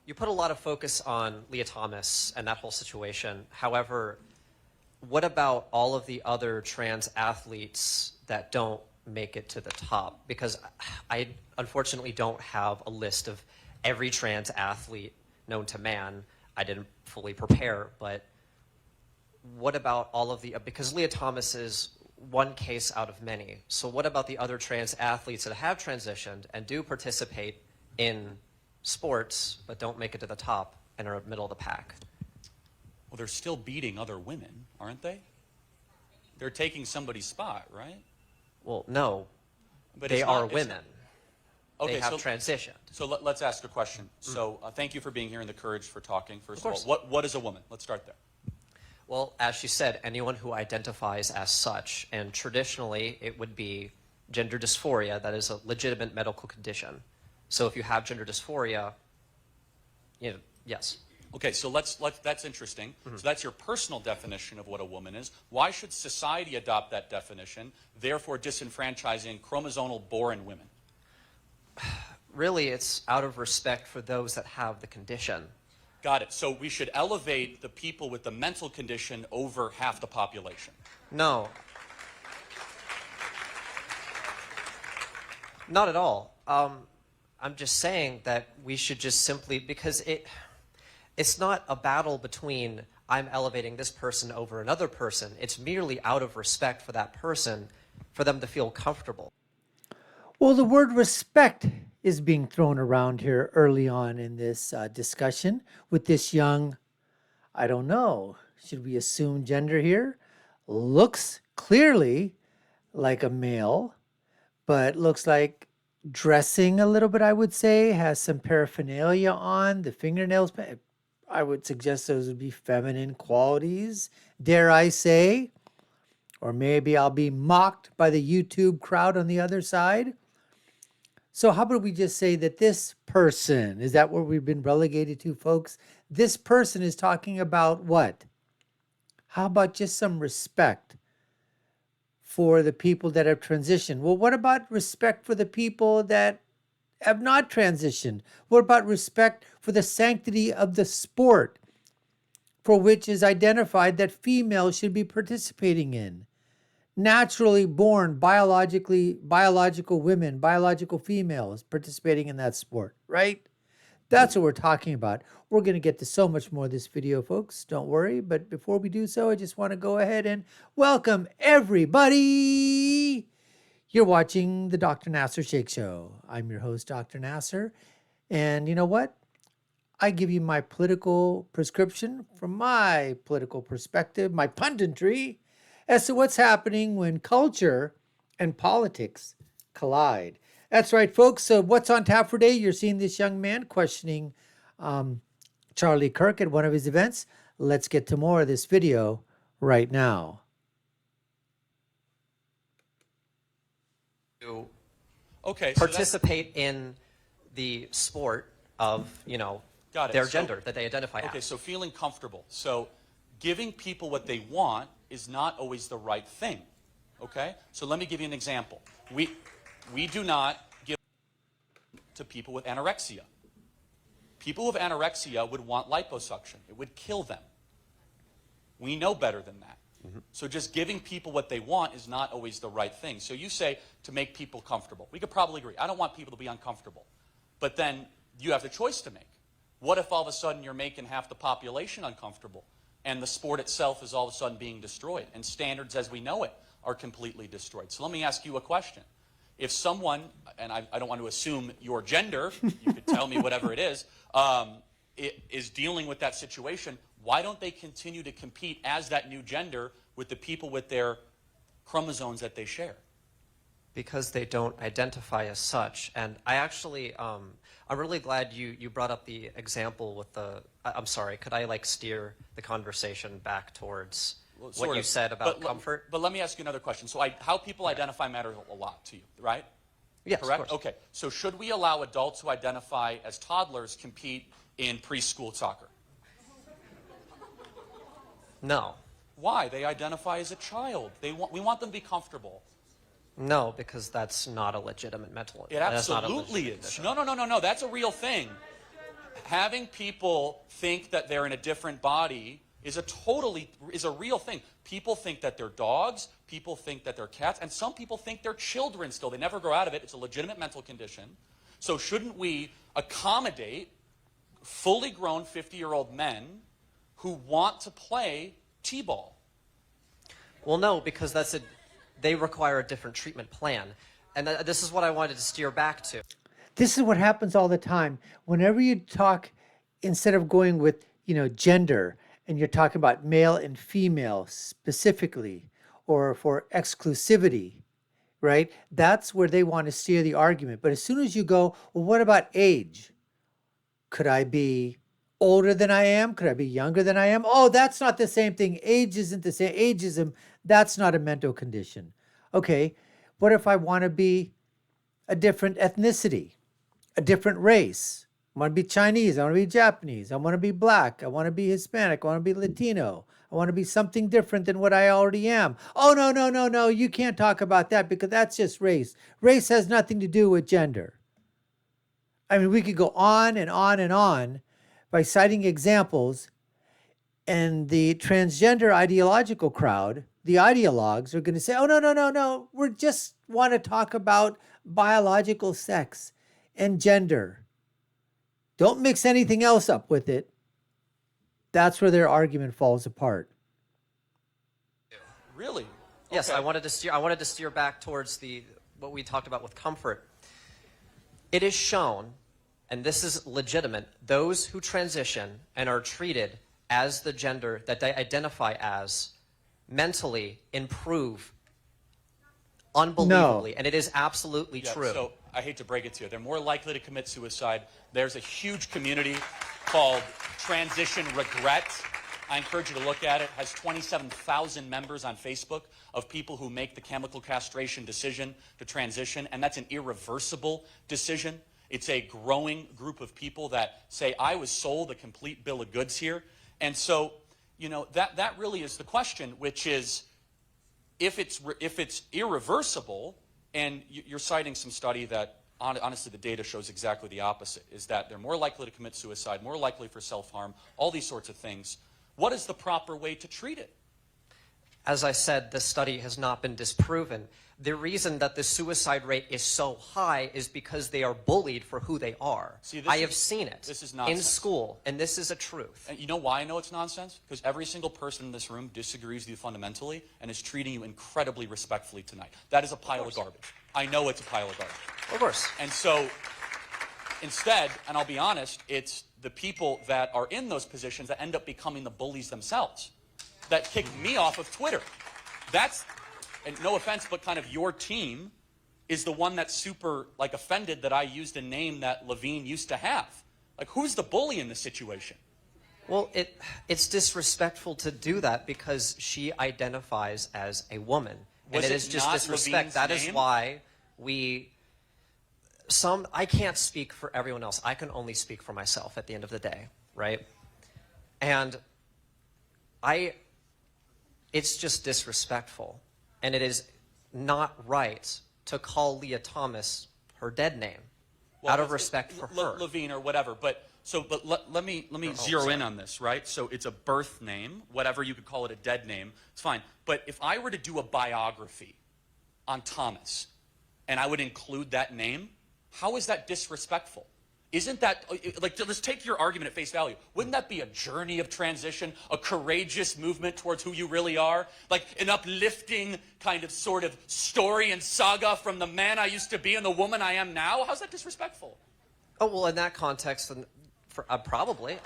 you put a lot of focus on Leah Thomas and that whole situation. However, what about all of the other trans athletes that don't make it to the top? Because I unfortunately don't have a list of every trans athlete known to man. I didn't fully prepare, but what about all of the, because Leah Thomas is one case out of many. So what about the other trans athletes that have transitioned and do participate in sports but don't make it to the top and are middle of the pack? Well, they're still beating other women, aren't they? They're taking somebody's spot, right? Well, no, But they it's not- are it's women. not- Okay, They have so, transitioned. so let's ask a question. So thank you for being here and the courage for talking, first of all. course. What is a woman? Let's start there. Well, as she said, anyone who identifies as such, and traditionally it would be gender dysphoria. That is a legitimate medical condition. So if you have gender dysphoria, yes. Okay, so that's interesting. So that's your personal definition of what a woman is. Why should society adopt that definition, therefore disenfranchising chromosomal-born women? Really, it's out of respect for those that have the condition. Got it. So we should elevate the people with the mental condition over half the population. No. Not at all. I'm just saying that we should just simply, because it's not a battle between I'm elevating this person over another person. It's merely out of respect for that person, for them to feel comfortable. Well, the word respect is being thrown around here early on in this discussion with this young, I don't know, should we assume gender here? Looks clearly like a male, but looks like dressing a little bit, I would say, has some paraphernalia on, the fingernails. I would suggest those would be feminine qualities, dare I say. Or maybe I'll be mocked by the YouTube crowd on the other side. So how about we just say that this person, is that what we've been relegated to, folks? This person is talking about what? How about just some respect for the people that have transitioned? Well, what about respect for the people that have not transitioned? What about respect for the sanctity of the sport for which is identified that females should be participating in? Naturally born, biological women, biological females participating in that sport, right? That's what we're talking about. We're going to get to so much more of this video, folks. Don't worry. But before we do so, I just want to go ahead and welcome everybody. You're watching the Dr. Nasser Sheikh Show. I'm your host, Dr. Nasser. And you know what? I give you my political prescription from my political perspective, my punditry, as to what's happening when culture and politics collide. That's right, folks. So what's on tap for today? You're seeing this young man questioning Charlie Kirk at one of his events. Let's get to more of this video right now. To Okay, so participate in the sport of, Got it. their So- gender that they identify okay, as. so feeling comfortable. So giving people what they want is not always the right thing. Okay? So let me give you an example. We do not give to people with anorexia. People with anorexia would want liposuction. It would kill them. We know better than that. So just giving people what they want is not always the right thing. So you say to make people comfortable. We could probably agree. I don't want people to be uncomfortable. But then you have the choice to make. What if all of a sudden you're making half the population uncomfortable and the sport itself is all of a sudden being destroyed and standards as we know it are completely destroyed? So let me ask you a question. If someone, and I don't want to assume your gender, you could tell me whatever it is dealing with that situation, why don't they continue to compete as that new gender with the people with their chromosomes that they share? Because they don't identify as such. And I actually, I'm really glad you brought up the example with I'm sorry, could I steer the conversation back towards what you said about comfort? But let me ask you another question. So how people identify matters a lot to you, right? Yes, correct? of course. Okay, so should we allow adults who identify as toddlers compete in preschool soccer? No. Why? They identify as a child. We want them to be comfortable. No, because that's not a legitimate mental. It absolutely is. No. That's a real thing. having people think that they're in a different body is a real thing. People think that they're dogs, people think that they're cats, and some people think they're children still. They never grow out of it. It's a legitimate mental condition. So shouldn't we accommodate fully grown 50-year-old men who want to play t-ball? Well, no, because they require a different treatment plan. And this is what I wanted to steer back to. This is what happens all the time. Whenever you talk, instead of going with, gender, and you're talking about male and female specifically, or for exclusivity, right? That's where they want to steer the argument. But as soon as you go, well, what about age? Could I be older than I am? Could I be younger than I am? Oh, that's not the same thing. Age isn't the same. Ageism, that's not a mental condition. Okay, what if I want to be a different ethnicity, a different race? I want to be Chinese. I want to be Japanese. I want to be black. I want to be Hispanic. I want to be Latino. I want to be something different than what I already am. Oh, no, no, no, no. You can't talk about that because that's just race. Race has nothing to do with gender. I mean, we could go on and on and on by citing examples, and the transgender ideological crowd, the ideologues, are going to say, oh, no, no, no, no. We just want to talk about biological sex and gender. Don't mix anything else up with it. That's where their argument falls apart. Really? Yes, Okay. I wanted to steer back towards what we talked about with comfort. It is shown, and this is legitimate, those who transition and are treated as the gender that they identify as mentally improve unbelievably. And it is absolutely true. So I hate to break it to you. They're more likely to commit suicide. There's a huge community called Transition Regret. I encourage you to look at it. It has 27,000 members on Facebook of people who make the chemical castration decision to transition, and that's an irreversible decision. It's a growing group of people that say, I was sold a complete bill of goods here. And so, that really is the question, which is, if it's irreversible, and you're citing some study that, honestly, the data shows exactly the opposite, is that they're more likely to commit suicide, more likely for self-harm, all these sorts of things. What is the proper way to treat it? As I said, this study has not been disproven. The reason that the suicide rate is so high is because they are bullied for who they are. See, I have seen it this is in nonsense. school, and this is a truth. And you know why I know it's nonsense? Because every single person in this room disagrees with you fundamentally and is treating you incredibly respectfully tonight. That is a pile of garbage. I know it's a pile of garbage. Of course. And so, instead, and I'll be honest, it's the people that are in those positions that end up becoming the bullies themselves, that kicked me off of Twitter. That's, and no offense, but kind of your team is the one that's super, offended that I used a name that Levine used to have. Who's the bully in this situation? Well, it's disrespectful to do that because she identifies as a woman. Was and it it is just not disrespect. Levine's That is name? why I can't speak for everyone else. I can only speak for myself at the end of the day, right? And it's just disrespectful. And it is not right to call Leah Thomas her dead name out of respect for her. Levine or whatever. But let me zero in on this, right? So it's a birth name, whatever you could call it, a dead name. It's fine. But if I were to do a biography on Thomas, and I would include that name, how is that disrespectful? Isn't that, let's take your argument at face value. Wouldn't that be a journey of transition, a courageous movement towards who you really are? Like an uplifting kind of sort of story and saga from the man I used to be and the woman I am now? How's that disrespectful? Oh, well, in that context, probably.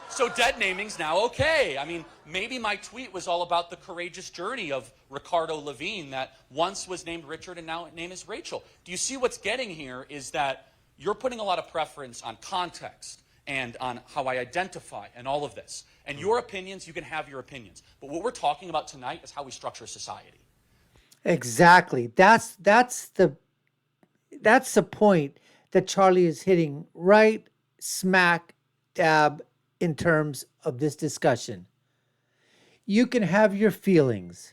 So dead naming's now okay. I mean, maybe my tweet was all about the courageous journey of Ricardo Levine that once was named Richard and now name is Rachel. Do you see what's getting here is that you're putting a lot of preference on context and on how I identify and all of this. And your opinions, you can have your opinions. But what we're talking about tonight is how we structure society. Exactly. That's the point that Charlie is hitting right smack dab in terms of this discussion. You can have your feelings.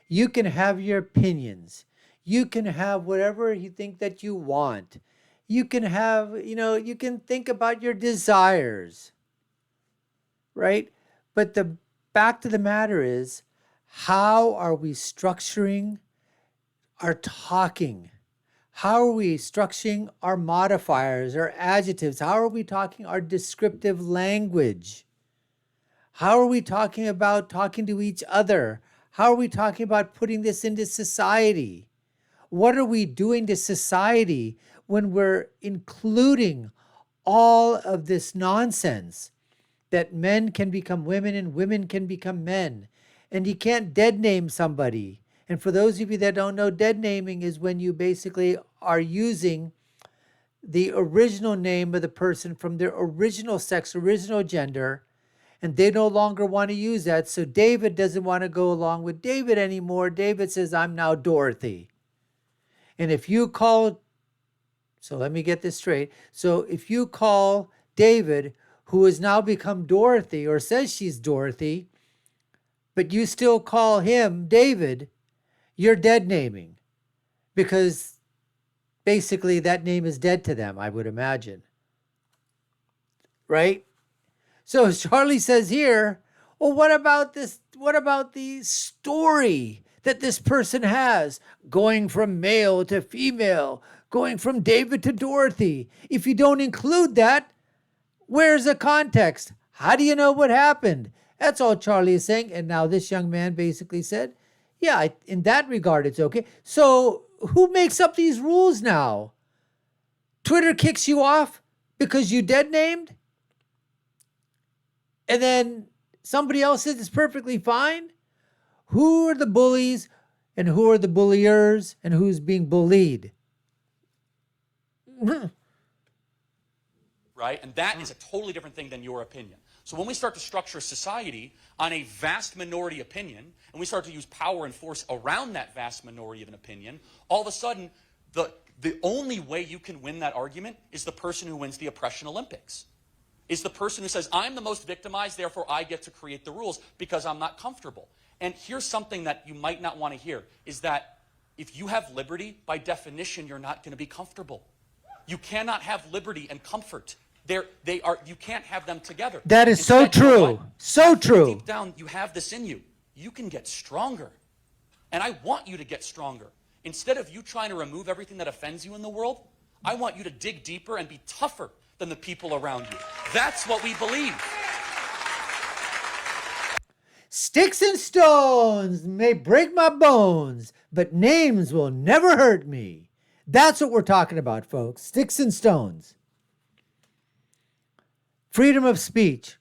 You can have your opinions. You can have whatever you think that you want. You can have, you can think about your desires, right? But the back to the matter is, how are we structuring our talking? How are we structuring our modifiers, our adjectives? How are we talking our descriptive language? How are we talking about talking to each other? How are we talking about putting this into society? What are we doing to society when we're including all of this nonsense that men can become women and women can become men? And you can't dead name somebody. And for those of you that don't know, dead naming is when you basically are using the original name of the person from their original sex, original gender, and they no longer want to use that. So David doesn't want to go along with David anymore. David says, I'm now Dorothy. And if you call, so let me get this straight. So if you call David, who has now become Dorothy or says she's Dorothy, but you still call him David, you're dead naming, because basically that name is dead to them, I would imagine. Right? So as Charlie says here, well, what about this? What about the story that this person has, going from male to female, going from David to Dorothy? If you don't include that, where's the context? How do you know what happened? That's all Charlie is saying. And now this young man basically said, yeah, in that regard, it's okay. So who makes up these rules now? Twitter kicks you off because you dead named? And then somebody else says it's perfectly fine? Who are the bullies and who are the bulliers and who's being bullied? Right? And that is a totally different thing than your opinion. So when we start to structure society on a vast minority opinion, and we start to use power and force around that vast minority of an opinion, all of a sudden, the only way you can win that argument is the person who wins the oppression Olympics. Is the person who says, I'm the most victimized, therefore I get to create the rules because I'm not comfortable. And here's something that you might not want to hear, is that if you have liberty, by definition, you're not going to be comfortable. You cannot have liberty and comfort. You can't have them together. That is so Instead, you know true. what? So true. Deep down, you have this in you. You can get stronger. And I want you to get stronger. Instead of you trying to remove everything that offends you in the world, I want you to dig deeper and be tougher than the people around you. That's what we believe. Sticks and stones may break my bones, but names will never hurt me. That's what we're talking about, folks. Sticks and stones. Freedom of speech.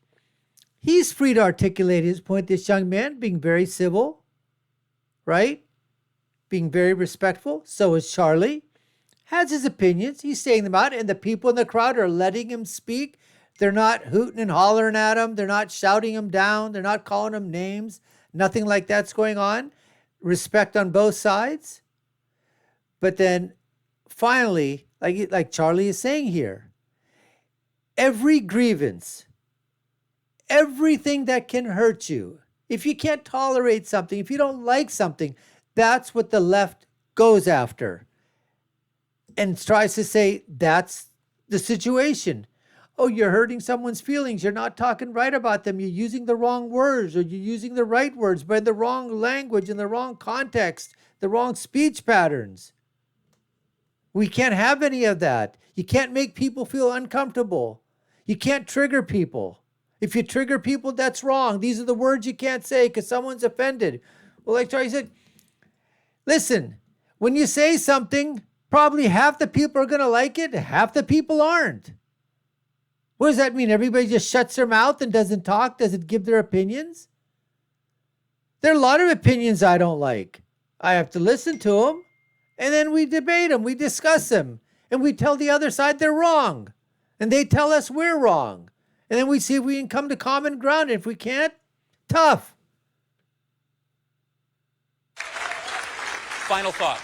He's free to articulate his point, this young man, being very civil, right? Being very respectful. So is Charlie. Has his opinions. He's saying them out, and the people in the crowd are letting him speak. They're not hooting and hollering at him. They're not shouting him down. They're not calling him names. Nothing like that's going on. Respect on both sides. But then finally, like Charlie is saying here, every grievance, everything that can hurt you, if you can't tolerate something, if you don't like something, that's what the left goes after and tries to say that's the situation. Oh, you're hurting someone's feelings. You're not talking right about them. You're using the wrong words, or you're using the right words, but in the wrong language, in the wrong context, the wrong speech patterns. We can't have any of that. You can't make people feel uncomfortable. You can't trigger people. If you trigger people, that's wrong. These are the words you can't say because someone's offended. Well, like Charlie said, listen, when you say something, probably half the people are going to like it, half the people aren't. What does that mean? Everybody just shuts their mouth and doesn't talk, doesn't give their opinions? There are a lot of opinions I don't like. I have to listen to them, and then we debate them, we discuss them, and we tell the other side they're wrong, and they tell us we're wrong. And then we see if we can come to common ground. And if we can't, tough. Final thought.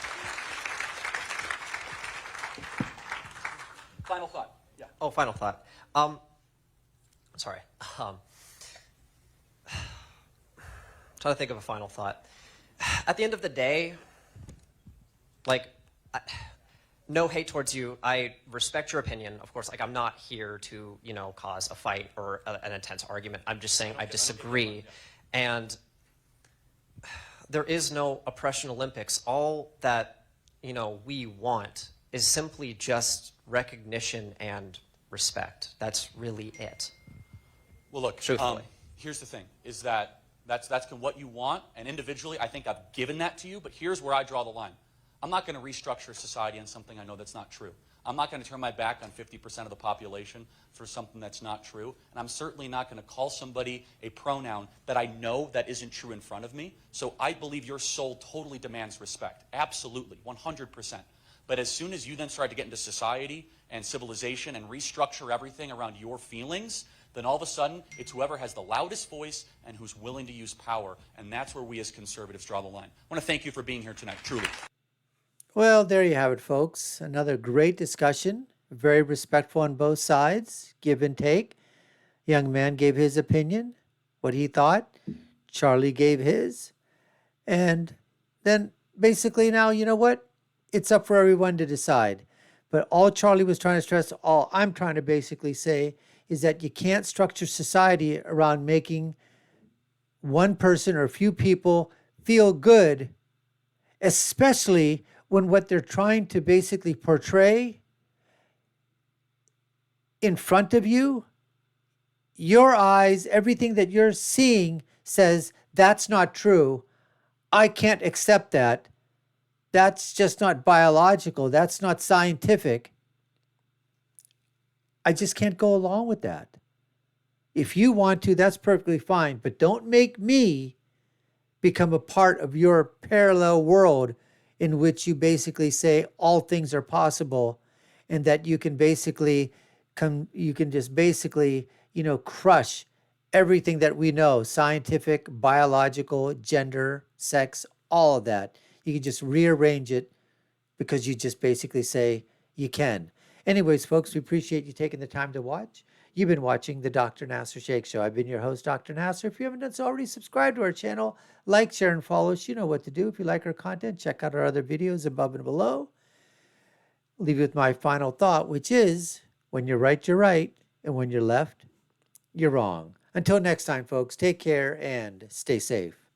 Final thought. Yeah. Oh, final thought. Sorry. Trying to think of a final thought. At the end of the day, like, no hate towards you. I respect your opinion. Of course, like I'm not here to, cause a fight or an intense argument. I'm just saying I disagree. And there is no oppression Olympics. All that, we want is simply just recognition and respect. That's really it. Well, look, Truthfully. here's the thing, is that that's what you want, and individually, I think I've given that to you, but here's where I draw the line. I'm not going to restructure society on something I know that's not true. I'm not going to turn my back on 50% of the population for something that's not true, and I'm certainly not going to call somebody a pronoun that I know that isn't true in front of me. So I believe your soul totally demands respect, absolutely, 100%. But as soon as you then start to get into society and civilization and restructure everything around your feelings, then all of a sudden, it's whoever has the loudest voice and who's willing to use power. And that's where we as conservatives draw the line. I want to thank you for being here tonight, truly. Well, there you have it, folks. Another great discussion. Very respectful on both sides, give and take. Young man gave his opinion, what he thought. Charlie gave his. And then basically now, you know what? It's up for everyone to decide. But all Charlie was trying to stress, all I'm trying to basically say is that you can't structure society around making one person or a few people feel good, especially when what they're trying to basically portray in front of you, your eyes, everything that you're seeing says, that's not true. I can't accept that. That's just not biological. That's not scientific. I just can't go along with that. If you want to, that's perfectly fine. But don't make me become a part of your parallel world in which you basically say all things are possible and that you can basically crush everything that we know, scientific, biological, gender, sex, all of that. You can just rearrange it because you just basically say you can. Anyways, folks, we appreciate you taking the time to watch. You've been watching the Dr. Nasser Sheikh Show. I've been your host, Dr. Nasser. If you haven't done so already, subscribe to our channel, like, share, and follow us. You know what to do. If you like our content, check out our other videos above and below. I'll leave you with my final thought, which is, when you're right, you're right. And when you're left, you're wrong. Until next time, folks, take care and stay safe.